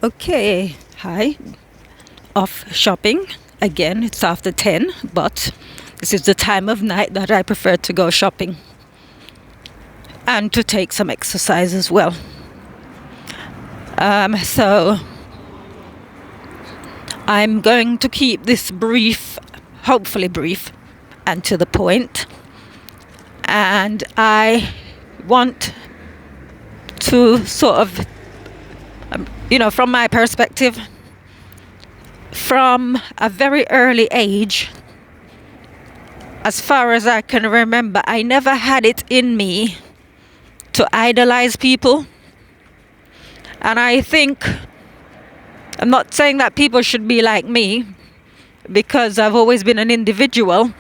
Okay, hi. Off shopping. Again, it's after 10, but this is the time of night that I prefer to go shopping and to take some exercise as well. So I'm going to keep this brief, hopefully brief, and to the point. And I want to sort of, from my perspective, from a very early age, as far as I can remember, I never had it in me to idolize people. And I think, I'm not saying that people should be like me, because I've always been an individual,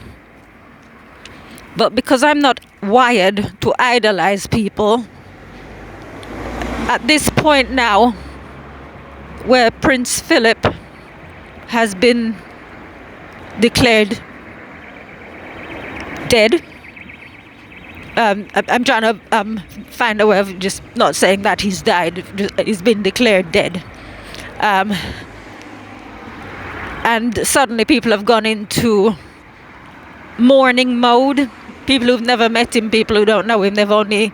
but because I'm not wired to idolize people, at this point now, where Prince Philip has been declared dead, I'm trying to find a way of just not saying that he's died. He's been declared dead. And suddenly people have gone into mourning mode. People who've never met him, people who don't know him, they've only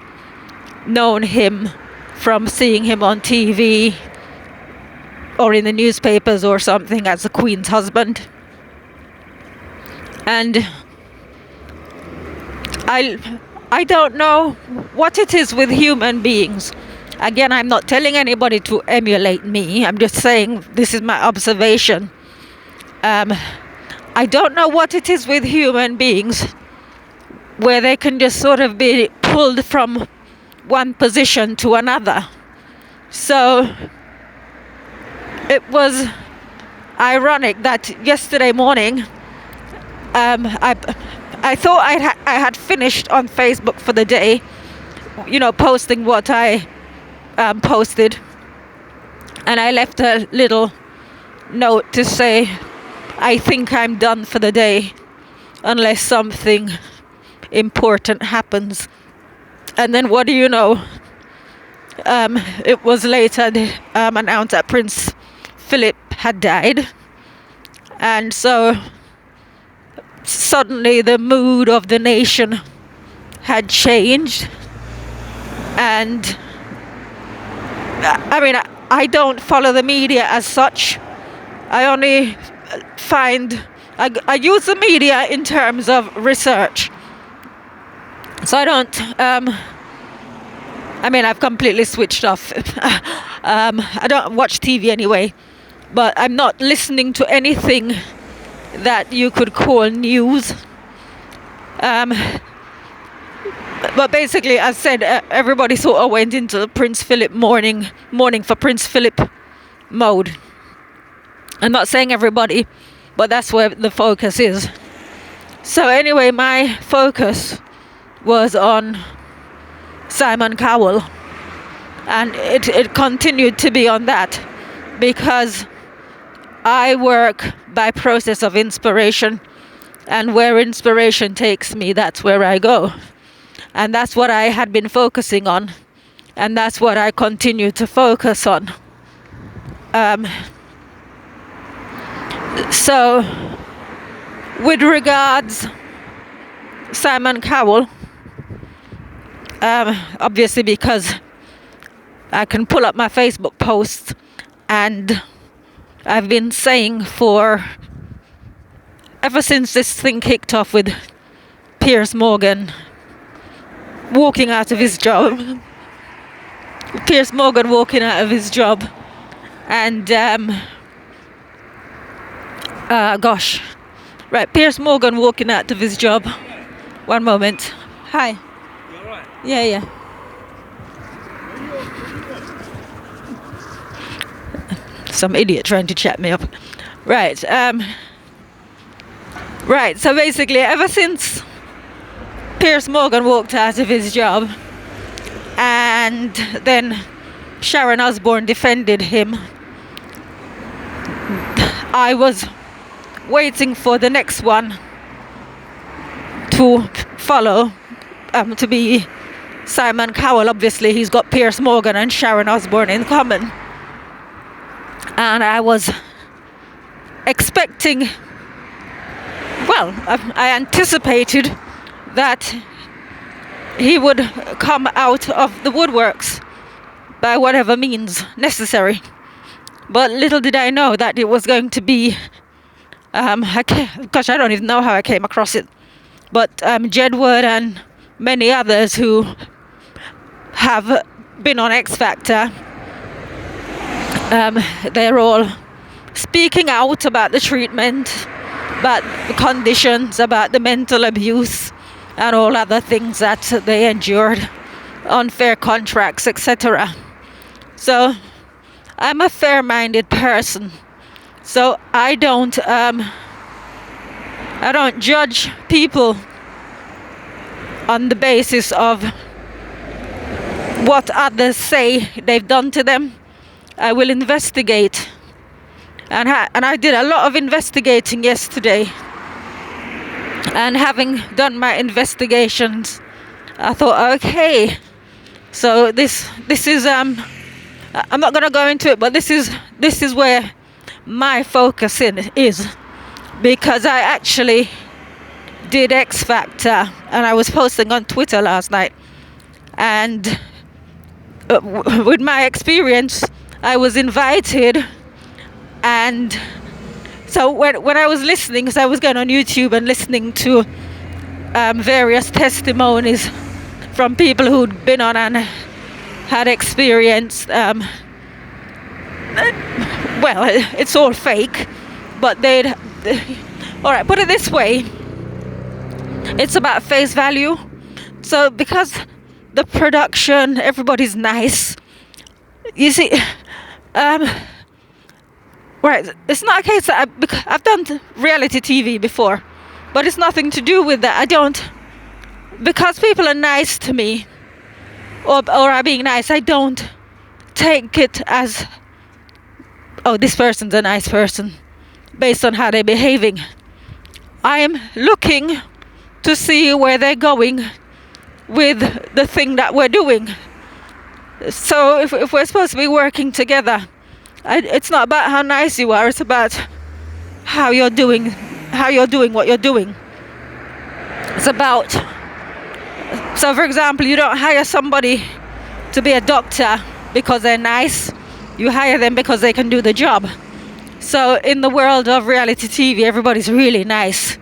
known him from seeing him on TV or in the newspapers or something as the Queen's husband. And I don't know what it is with human beings. Again, I'm not telling anybody to emulate me. I'm just saying this is my observation. I don't know what it is with human beings where they can just sort of be pulled from one position to another. So it was ironic that yesterday morning I thought I had finished on Facebook for the day, posting what I posted, and I left a little note to say I think I'm done for the day unless something important happens. And then what do you know? It was later announced that Prince Philip had died, and so suddenly the mood of the nation had changed. And I mean, I don't follow the media as such. I only I use the media in terms of research. So I don't, I've completely switched off. I don't watch TV anyway, but I'm not listening to anything that you could call news. But basically, as said, everybody sort of went into Prince Philip mourning for Prince Philip mode. I'm not saying everybody, but that's where the focus is. So anyway, my focus was on Simon Cowell, and it continued to be on that, because I work by process of inspiration, and where inspiration takes me, that's where I go. And that's what I had been focusing on, and that's what I continue to focus on. So with regards Simon Cowell, obviously, because I can pull up my Facebook posts, and I've been saying ever since this thing kicked off with Piers Morgan walking out of his job. And Piers Morgan walking out of his job. One moment. Hi. You all right? Yeah. Some idiot trying to chat me up. Right. So basically, ever since Piers Morgan walked out of his job, and then Sharon Osbourne defended him, I was waiting for the next one to follow, to be Simon Cowell. Obviously, he's got Piers Morgan and Sharon Osbourne in common. And I was expecting, well, I anticipated that he would come out of the woodworks by whatever means necessary. But little did I know that it was going to be, gosh, I don't even know how I came across it, but Jedward and many others who have been on X Factor, they're all speaking out about the treatment, about the conditions, about the mental abuse and all other things that they endured, unfair contracts, etc. So I'm a fair-minded person, so I don't judge people on the basis of what others say they've done to them. I will investigate, and I did a lot of investigating yesterday. And having done my investigations, I thought, okay, so this is I'm not going to go into it, but this is where my focus is, because I actually did X Factor, and I was posting on Twitter last night, and with my experience, I was invited, and so when I was listening, because I was going on YouTube and listening to various testimonies from people who'd been on and had experienced, well, it's all fake, but all right, put it this way, it's about face value. So because the production, everybody's nice, you see, right, it's not a case that I've done reality TV before, but it's nothing to do with that. I don't, because people are nice to me, or are being nice, I don't take it as, oh, this person's a nice person, based on how they're behaving. I am looking to see where they're going with the thing that we're doing. So if we're supposed to be working together, it's not about how nice you are, it's about how you're doing what you're doing. It's about, so for example, you don't hire somebody to be a doctor because they're nice, you hire them because they can do the job. So in the world of reality TV, everybody's really nice,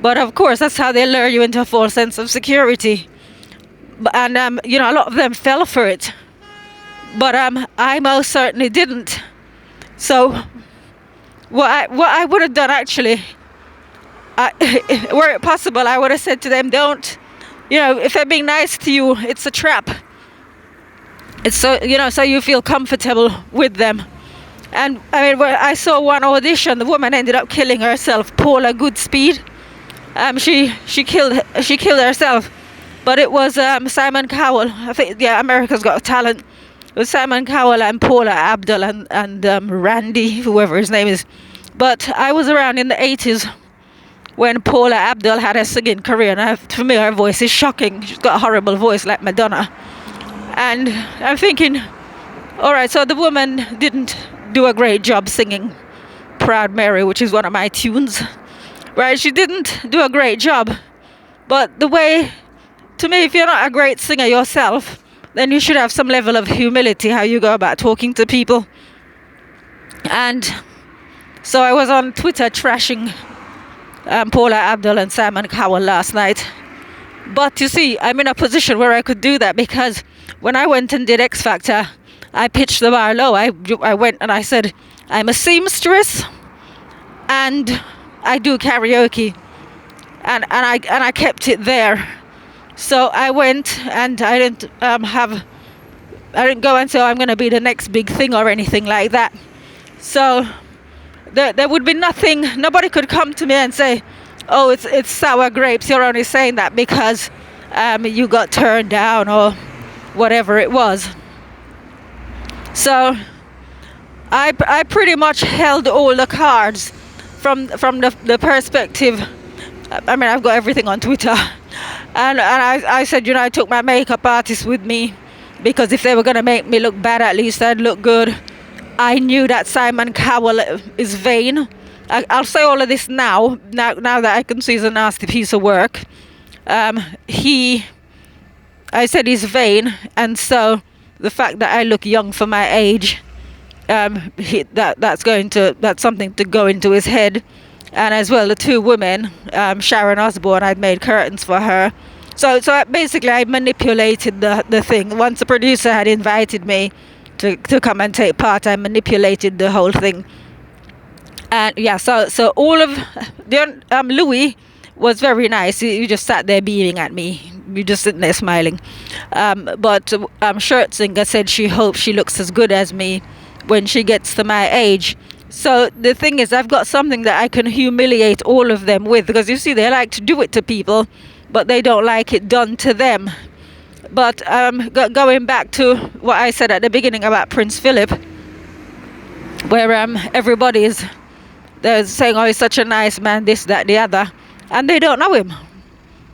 but of course that's how they lure you into a false sense of security. And a lot of them fell for it, but I most certainly didn't. So what I would have done, actually, were it possible, I would have said to them, don't, if they're being nice to you, it's a trap. It's so you feel comfortable with them. And I mean, I saw one audition, the woman ended up killing herself, Paula Goodspeed. She killed herself, but it was Simon Cowell. I think, yeah, America's Got Talent. It was Simon Cowell and Paula Abdul and Randy, whoever his name is. But I was around in the 80s when Paula Abdul had her singing career, and for me her voice is shocking. She's got a horrible voice like Madonna. And I'm thinking, alright, so the woman didn't do a great job singing Proud Mary, which is one of my tunes. Right, she didn't do a great job. But the way, to me, if you're not a great singer yourself, then you should have some level of humility how you go about talking to people. And so I was on Twitter trashing Paula Abdul and Simon Cowell last night. But you see, I'm in a position where I could do that, because when I went and did X Factor, I pitched the bar low. I went and I said, I'm a seamstress and I do karaoke, and I kept it there. So I went and I didn't go and say, I'm going to be the next big thing or anything like that. So there would be nothing, nobody could come to me and say, oh, it's sour grapes, you're only saying that because you got turned down or whatever it was. So I pretty much held all the cards from the perspective. I mean, I've got everything on Twitter, and I said, I took my makeup artist with me, because if they were going to make me look bad, at least I'd look good. I knew that Simon Cowell is vain. I'll say all of this now that I can see he's a nasty piece of work. I said he's vain, and so the fact that I look young for my age, that's something to go into his head. And as well, the two women, Sharon Osbourne, I'd made curtains for her. So basically, I manipulated the thing. Once the producer had invited me to come and take part, I manipulated the whole thing. And yeah, so all of Louis was very nice. He just sat there beaming at me. You just sitting there smiling. But Schertzinger said she hopes she looks as good as me when she gets to my age. So the thing is, I've got something that I can humiliate all of them with, because you see, they like to do it to people, but they don't like it done to them. But going back to what I said at the beginning about Prince Philip, where they're saying, oh, he's such a nice man, this, that, the other, and they don't know him.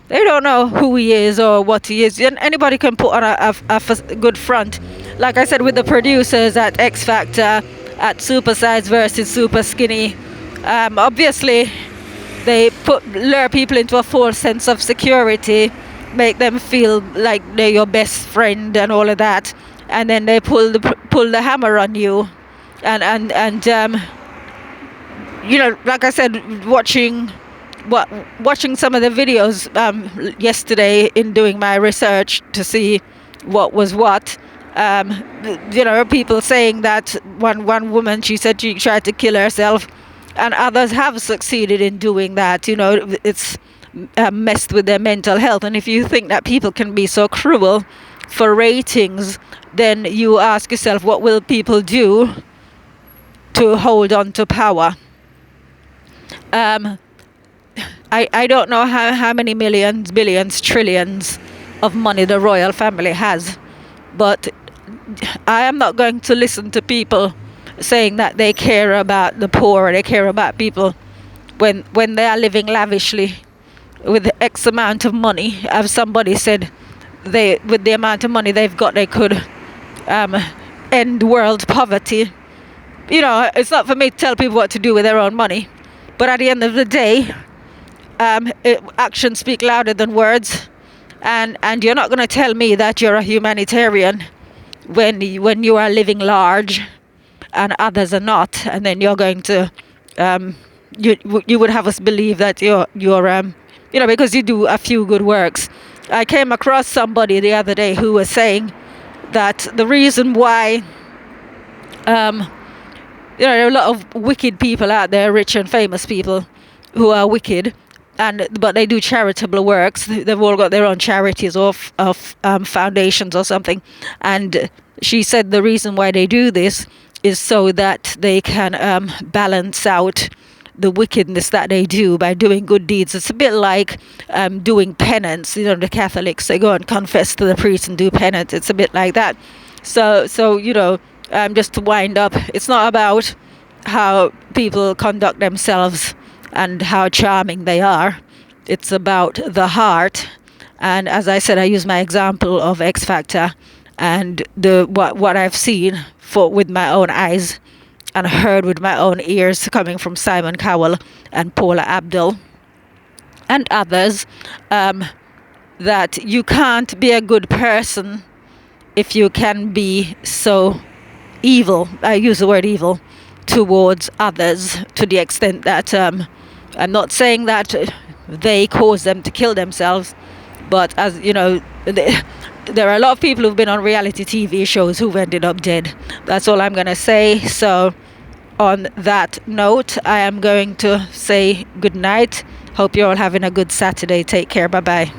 They don't know who he is or what he is. Anybody can put on a good front. Like I said with the producers at X Factor, at Super Size versus Super Skinny, obviously they lure people into a false sense of security, make them feel like they're your best friend and all of that, and then they pull the hammer on you, and like I said, watching some of the videos yesterday in doing my research to see what was what. People saying that one woman, she said she tried to kill herself, and others have succeeded in doing that. It's messed with their mental health. And if you think that people can be so cruel for ratings, then you ask yourself, what will people do to hold on to power? I don't know how many millions, billions, trillions of money the royal family has, but I am not going to listen to people saying that they care about the poor or they care about people when they are living lavishly with X amount of money. As somebody said, with the amount of money they've got, they could end world poverty. It's not for me to tell people what to do with their own money, but at the end of the day, actions speak louder than words, and you're not going to tell me that you're a humanitarian when you are living large and others are not, and then you're going to you would have us believe that you're because you do a few good works. I came across somebody the other day who was saying that the reason why there are a lot of wicked people out there, rich and famous people who are wicked, but they do charitable works. They've all got their own charities or foundations or something. And she said the reason why they do this is so that they can balance out the wickedness that they do by doing good deeds. It's a bit like doing penance. The Catholics, they go and confess to the priest and do penance. It's a bit like that. So just to wind up, it's not about how people conduct themselves and how charming they are. It's about the heart. And as I said, I use my example of X Factor and what I've seen with my own eyes and heard with my own ears coming from Simon Cowell and Paula Abdul and others, that you can't be a good person if you can be so evil. I use the word evil towards others, to the extent that I'm not saying that they cause them to kill themselves, but as you know, there are a lot of people who've been on reality TV shows who've ended up dead. That's all I'm going to say. So on that note, I am going to say good night. Hope you're all having a good Saturday. Take care. Bye bye.